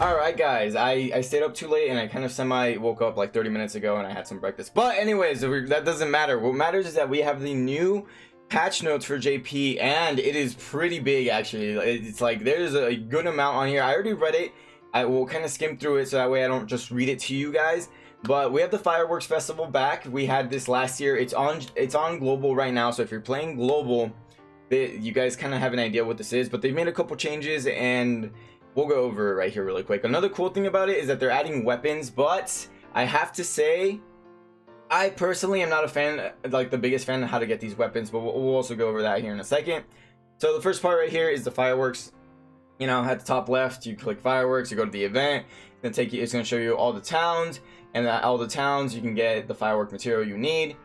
Alright guys, I stayed up too late and I kind of semi woke up like 30 minutes ago and I had some breakfast. But anyways, that doesn't matter. What matters is that we have the new patch notes for JP and it is pretty big actually. It's like there's a good amount on here. I already read it. I will kind of skim through it so that way I don't just read it to you guys. But we have the Fireworks Festival back. We had this last year. It's on global right now. So if you're playing global, you guys kind of have an idea what this is. But they've made a couple changes and we'll go over it right here really quick. Another cool thing about it is that they're adding weapons, but I have to say, I personally am not a fan, like the biggest fan of how to get these weapons, but we'll also go over that here in a second. So the first part right here is the fireworks. You know, at the top left, you click fireworks, you go to the event, it's going to show you all the towns, and all the towns you can get the firework material you need.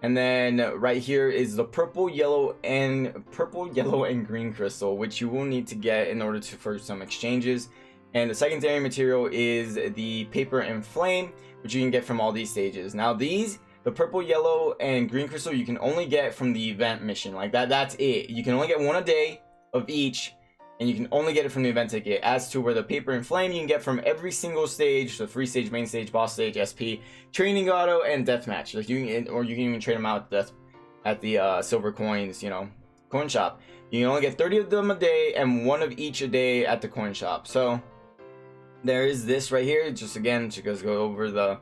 And then right here is the purple, yellow, and green crystal, which you will need to get in order for some exchanges. And the secondary material is the paper and flame, which you can get from all these stages. Now the purple, yellow, and green crystal you can only get from the event mission. Like that's it. You can only get one a day of each, and you can only get it from the event ticket. As to where the paper and flame you can get from every single stage, the free stage, main stage, boss stage, SP, training auto, and deathmatch. Like you can even trade them out at the silver coins, you know, coin shop. You can only get 30 of them a day and one of each a day at the coin shop. So there is this right here. Just again, to go over the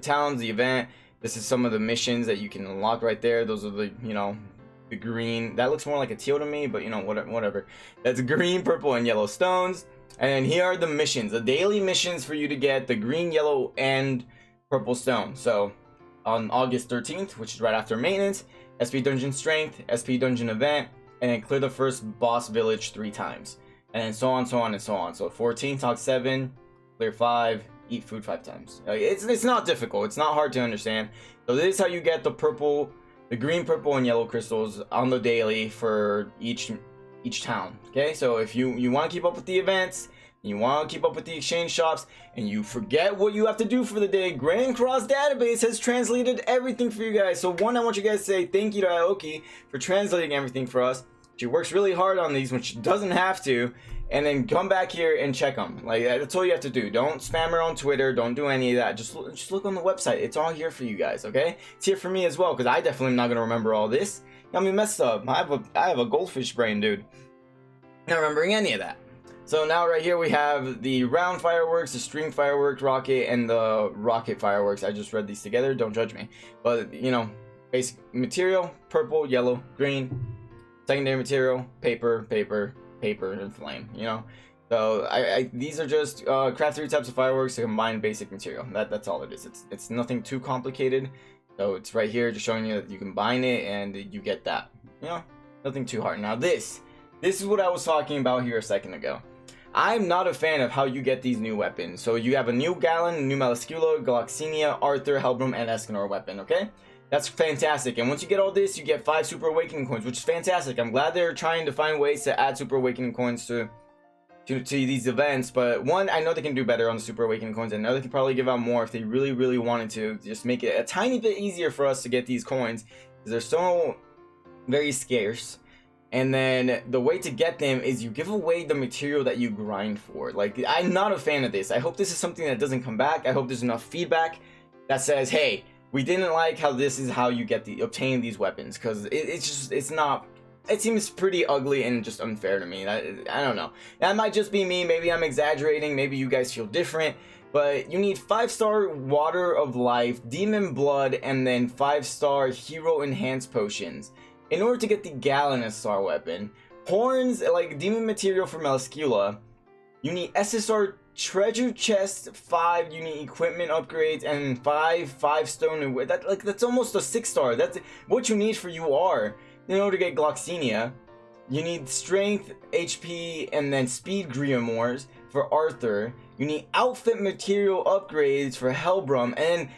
towns, the event. This is some of the missions that you can unlock right there. Those are the, you know, the green, that looks more like a teal to me, but you know, whatever. That's green, purple, and yellow stones. And then here are the missions, the daily missions for you to get the green, yellow, and purple stone. So on August 13th, which is right after maintenance, SP dungeon strength, SP dungeon event, and then clear the first boss village 3 times, and then so on, so on, and so on. So 14, talk 7, clear 5, eat food 5 times. It's not difficult. It's not hard to understand. So this is how you get the green, purple, and yellow crystals on the daily for each town. Okay, so if you want to keep up with the events, you want to keep up with the exchange shops, and you forget what you have to do for the day, Grand Cross Database has translated everything for you guys. So one, I want you guys to say thank you to Aoki for translating everything for us. She works really hard on these when she doesn't have to. And then come back here and check them. Like, that's all you have to do. Don't spam her on Twitter. Don't do any of that. Just look on the website. It's all here for you guys, okay? It's here for me as well, because I definitely am not going to remember all this. Got me messed up. I have a goldfish brain, dude. Not remembering any of that. So now right here we have the round fireworks, the string fireworks, rocket, and the rocket fireworks. I just read these together. Don't judge me. But, you know, basic material, purple, yellow, green. Secondary material, paper, and flame, you know. So these are just craft 3 types of fireworks to combine basic material. That's all it is. It's nothing too complicated. So it's right here just showing you that you combine it and you get that, you know, nothing too hard. Now this is what I was talking about here a second ago. I'm not a fan of how you get these new weapons. So you have a new Gallon, a new Malescula, Gloxinia, Arthur, Helbram, and Escanor weapon, okay? That's fantastic. And once you get all this, you get 5 Super Awakening coins, which is fantastic. I'm glad they're trying to find ways to add Super Awakening coins to these events. But one, I know they can do better on the Super Awakening coins. I know they can probably give out more if they really, really wanted to. Just make it a tiny bit easier for us to get these coins, because they're so very scarce. And then the way to get them is you give away the material that you grind for. Like, I'm not a fan of this. I hope this is something that doesn't come back. I hope there's enough feedback that says, hey, we didn't like how this is how you get obtain these weapons, because it seems pretty ugly and just unfair to me. I don't know. That might just be me. Maybe I'm exaggerating. Maybe you guys feel different. But you need 5-star Water of Life, Demon Blood, and then 5-star Hero Enhanced Potions in order to get the Gallon star weapon. Horns, like Demon Material for Malescula. You need SSR Treasure Chest, 5 unique equipment upgrades, and 5 stone and wood. That's almost a 6-star. That's what you need for UR. In order to get Gloxinia, you need strength, HP, and then speed Grimoires for Arthur. You need outfit material upgrades for Helbram, and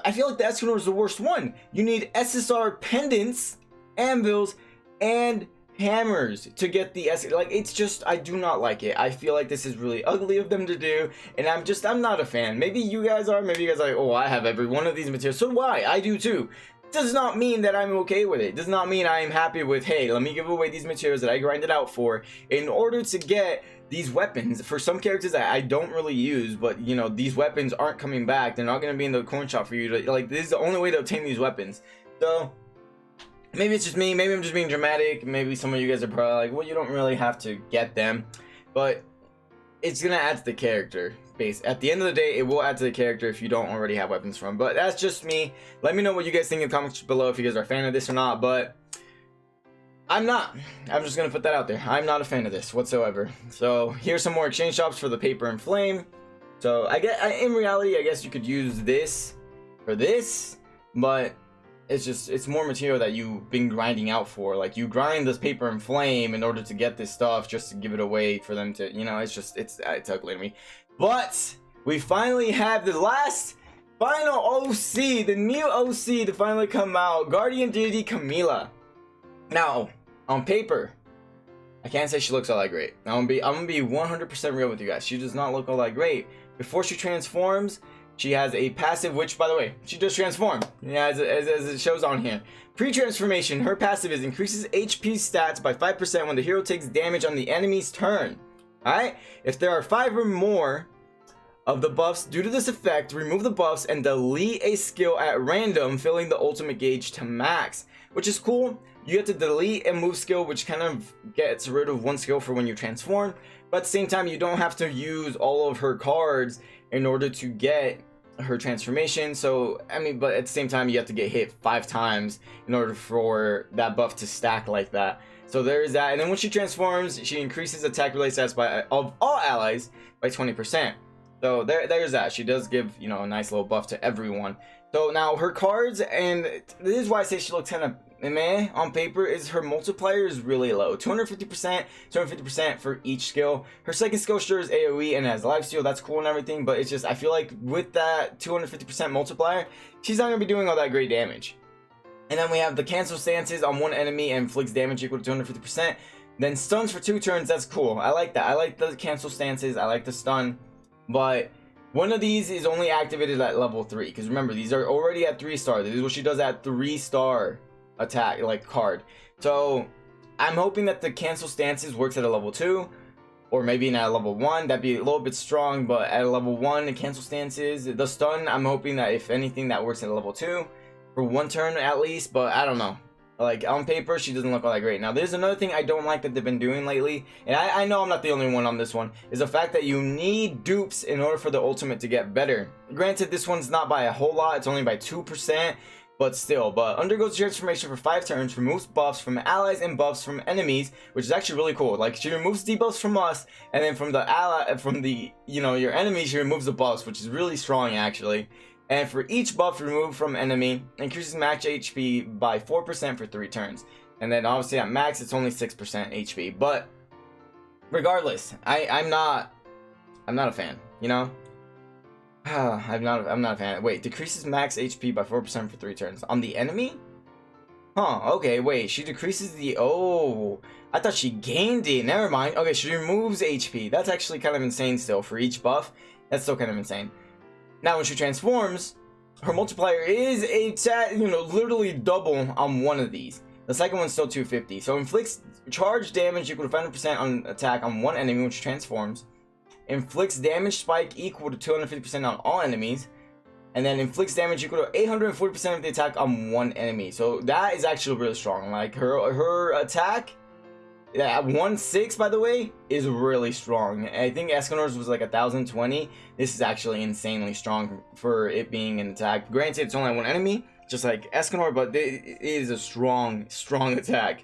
I feel like the Escanor is the worst one. You need SSR pendants, anvils, and hammers to get the it's just, I do not like it. I feel like this is really ugly of them to do, and I'm not a fan. Maybe you guys are. Maybe you guys are like, oh, I have every one of these materials, so why? I do too. Does not mean that I'm okay with it. Does not mean I am happy with, hey, let me give away these materials that I grinded out for in order to get these weapons for some characters that I don't really use, but you know, these weapons aren't coming back. They're not going to be in the coin shop for you to, like, this is the only way to obtain these weapons. So maybe it's just me, maybe I'm just being dramatic, maybe some of you guys are probably like, well, you don't really have to get them, but it's gonna add to the character base. At the end of the day, it will add to the character if you don't already have weapons from. But that's just me. Let me know what you guys think in the comments below, if you guys are a fan of this or not. But I'm not. I'm just gonna put that out there. I'm not a fan of this whatsoever. So here's some more exchange shops for the paper and flame. So in reality, I guess you could use this for this, but it's more material that you've been grinding out for. Like, you grind this paper and flame in order to get this stuff, just to give it away for them to, you know, it's ugly to me. But we finally have the final OC, the new OC to finally come out, Guardian Deity Camila. Now, on paper, I can't say she looks all that great. I'm gonna be 100% real with you guys. She does not look all that great. Before she transforms, she has a passive, which, by the way, she does transform. Yeah, as it shows on here. Pre-transformation, her passive is increases HP stats by 5% when the hero takes damage on the enemy's turn. Alright? If there are 5 or more of the buffs due to this effect, remove the buffs and delete a skill at random, filling the ultimate gauge to max. Which is cool. You have to delete a move skill, which kind of gets rid of one skill for when you transform. But at the same time, you don't have to use all of her cards in order to get her transformation. So I mean, but at the same time, you have to get hit 5 times in order for that buff to stack like that. So there is that. And then when she transforms, she increases attack related stats of all allies by 20%. So there's that. She does give, you know, a nice little buff to everyone. So now her cards, and this is why I say she looks kind of meh on paper, is her multiplier is really low. 250% for each skill. Her second skill sure is AoE and has lifesteal. That's cool and everything, but it's just, I feel like with that 250% multiplier, she's not going to be doing all that great damage. And then we have the cancel stances on one enemy and inflicts damage equal to 250%. Then stuns for 2 turns. That's cool. I like that. I like the cancel stances. I like the stun. But one of these is only activated at level 3. Because remember, these are already at 3-star. This is what she does at 3-star attack, like, card. So I'm hoping that the cancel stances works at a level 2. Or maybe not at level 1. That'd be a little bit strong. But at a level 1, the cancel stances. The stun, I'm hoping that if anything, that works at a level 2. For 1 turn at least. But I don't know. Like, on paper, she doesn't look all that great. Now, there's another thing I don't like that they've been doing lately, and I know I'm not the only one on this one, is the fact that you need dupes in order for the ultimate to get better. Granted, this one's not by a whole lot, it's only by 2%, but still. But undergoes transformation for 5 turns, removes buffs from allies and buffs from enemies, which is actually really cool. Like, she removes debuffs from us, and then from the you know, your enemies, she removes the buffs, which is really strong, actually. And for each buff removed from enemy, increases max HP by 4% for 3 turns. And then obviously at max, it's only 6% HP. But regardless, I'm not a fan, you know? I'm not a fan. Wait, decreases max HP by 4% for 3 turns. On the enemy? Huh, okay, wait, she decreases the... Oh, I thought she gained it. Never mind. Okay, she removes HP. That's actually kind of insane still. For each buff, that's still kind of insane. Now, when she transforms, her multiplier is literally double on one of these. The second one's still 250. So inflicts charge damage equal to 500% on attack on one enemy when she transforms. Inflicts damage spike equal to 250% on all enemies. And then inflicts damage equal to 840% of the attack on one enemy. So that is actually really strong. Like, her attack at 1.6, by the way, is really strong. I think Escanor's was like 1020. This is actually insanely strong for it being an attack. Granted, it's only one enemy, just like Escanor, but it is a strong attack.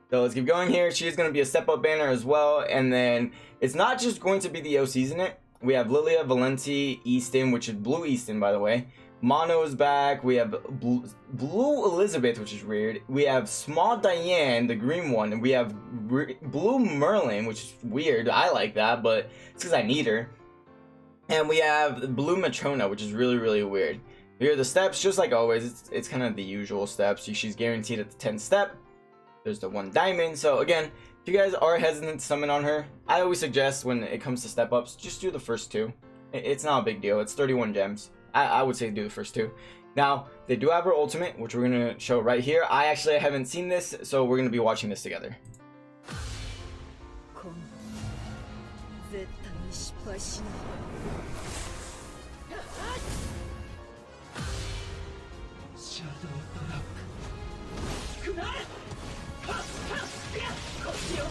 So let's keep going here. She is going to be a step-up banner as well. And then it's not just going to be the OCs in it. We have Lilia, Valenti, Easton, which is Blue Easton, by the way. Mono is back. We have Blue Elizabeth, which is weird. We have Small Diane, the green one. And we have Blue Merlin, which is weird. I like that, but it's because I need her. And we have Blue Matrona, which is really weird. Here are the steps, just like always. It's kind of the usual steps. She's guaranteed at the 10th step. There's the 1 diamond. So again, if you guys are hesitant to summon on her, I always suggest when it comes to step ups, just do the first 2. It's not a big deal. It's 31 gems. I would say do the first 2. Now, they do have her ultimate, which we're going to show right here. I actually haven't seen this, so we're going to be watching this together. 絶対に失敗しない。シャドウトラップ。くなれ。はっはっ、いや、こっちよ。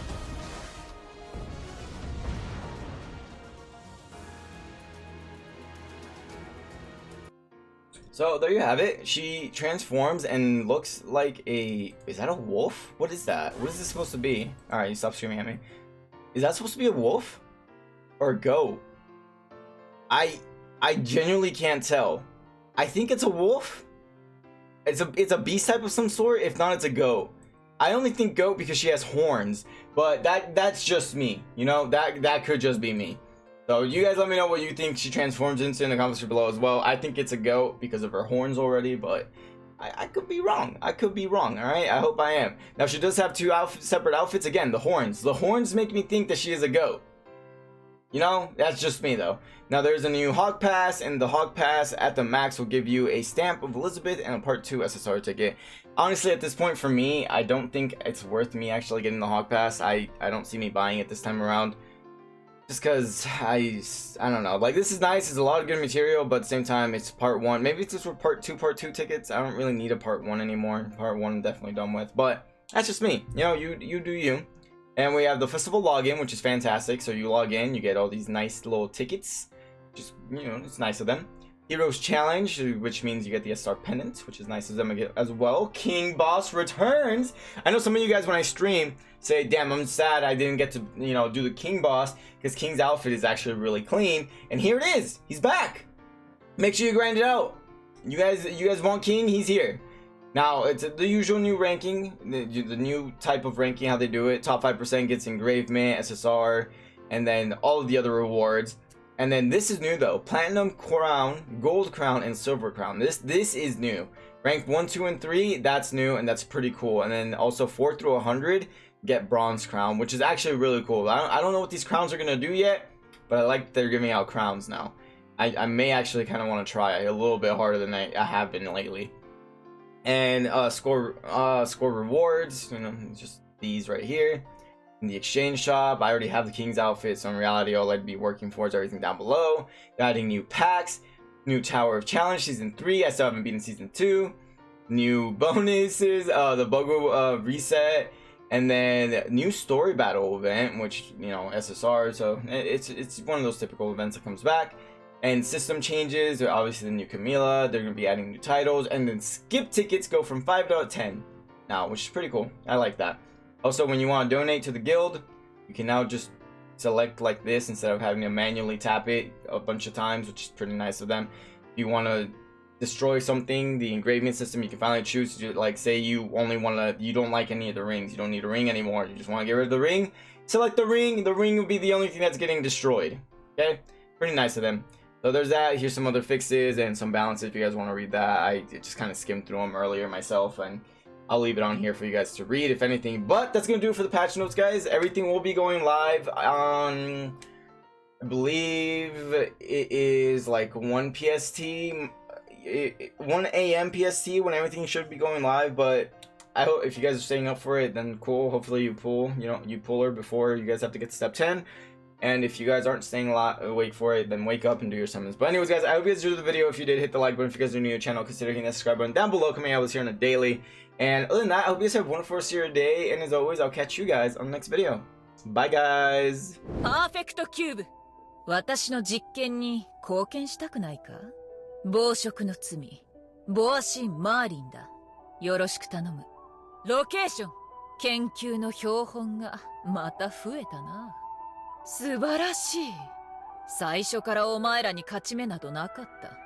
So there you have it. She transforms and looks like a... Is that a wolf? What is that? What is this supposed to be? Alright, you stop screaming at me. Is that supposed to be a wolf? Or a goat? I genuinely can't tell. I think it's a wolf. It's a beast type of some sort. If not, it's a goat. I only think goat because she has horns. But that's just me. You know, that could just be me. So you guys let me know what you think she transforms into in the comments below as well. I think it's a goat because of her horns already, but I could be wrong. I could be wrong, alright? I hope I am. Now, she does have two separate outfits. Again, the horns. The horns make me think that she is a goat. You know, that's just me though. Now, there's a new Hog Pass, and the Hog Pass at the max will give you a stamp of Elizabeth and a Part 2 SSR ticket. Honestly, at this point for me, I don't think it's worth me actually getting the Hog Pass. I don't see me buying it this time around. Just because I don't know, like, this is nice, it's a lot of good material, but at the same time it's part 1. Maybe it's just for part 2 tickets. I don't really need a part 1 anymore. Part 1 I'm definitely done with, but that's just me. You know, you do you. And we have the festival login, which is fantastic. So you log in, you get all these nice little tickets. Just, you know, it's nice of them. Heroes Challenge, which means you get the SR Pennant, which is nice of them as well. King Boss returns. I know some of you guys, when I stream, say, damn, I'm sad I didn't get to, you know, do the King Boss, because King's outfit is actually really clean. And here it is. He's back. Make sure you grind it out. You guys want King? He's here. Now, it's the usual new ranking, the new type of ranking, how they do it. Top 5% gets engravement, SSR, and then all of the other rewards. And then this is new though: Platinum Crown, Gold Crown, and Silver Crown. This is new. Rank 1, 2, and 3, that's new, and that's pretty cool. And then also 4 through 100 get Bronze Crown, which is actually really cool. I don't know what these crowns are gonna do yet, but I like that they're giving out crowns now. I may actually kind of want to try a little bit harder than I have been lately. And score rewards, you know, just these right here. In the exchange shop, I already have the King's outfit, so in reality all I'd be working for is everything down below. Adding new packs, new Tower of Challenge Season 3, I still haven't beaten Season 2. New bonuses, the Bogo reset, and then new story battle event, which, you know, SSR, so it's one of those typical events that comes back. And system changes, obviously the new Camila, they're going to be adding new titles, and then skip tickets go from 5 to 10 now, which is pretty cool. I like that. Also, when you want to donate to the guild, you can now just select like this instead of having to manually tap it a bunch of times, which is pretty nice of them. If you want to destroy something, the engraving system, you can finally choose to, like, say you only want to, you don't like any of the rings, you don't need a ring anymore, you just want to get rid of the ring, select the ring will be the only thing that's getting destroyed. Okay, pretty nice of them. So there's that. Here's some other fixes and some balances if you guys want to read that. I just kind of skimmed through them earlier myself, and I'll leave it on here for you guys to read if anything. But that's gonna do it for the patch notes, guys. Everything will be going live on, I believe it is like 1 PST, 1 AM PST when everything should be going live. But I hope if you guys are staying up for it, then cool. Hopefully you pull, you know, you pull her before you guys have to get to step 10. And if you guys aren't staying awake for it, then wake up and do your summons. But anyways, guys, I hope you guys enjoyed the video. If you did, hit the like button. If you guys are new to the channel, consider hitting that subscribe button down below. Coming out with here on a daily. And other than that, I hope you guys have a wonderful rest of your day. And as always, I'll catch you guys on the next video. Bye, guys. パーフェクトキューブ。私の実験に貢献したくないか？暴食の罪、ボアシン・マーリンだ。よろしく頼む。ロケーション、研究の標本がまた増えたな。素晴らしい。最初からお前らに勝ち目などなかった。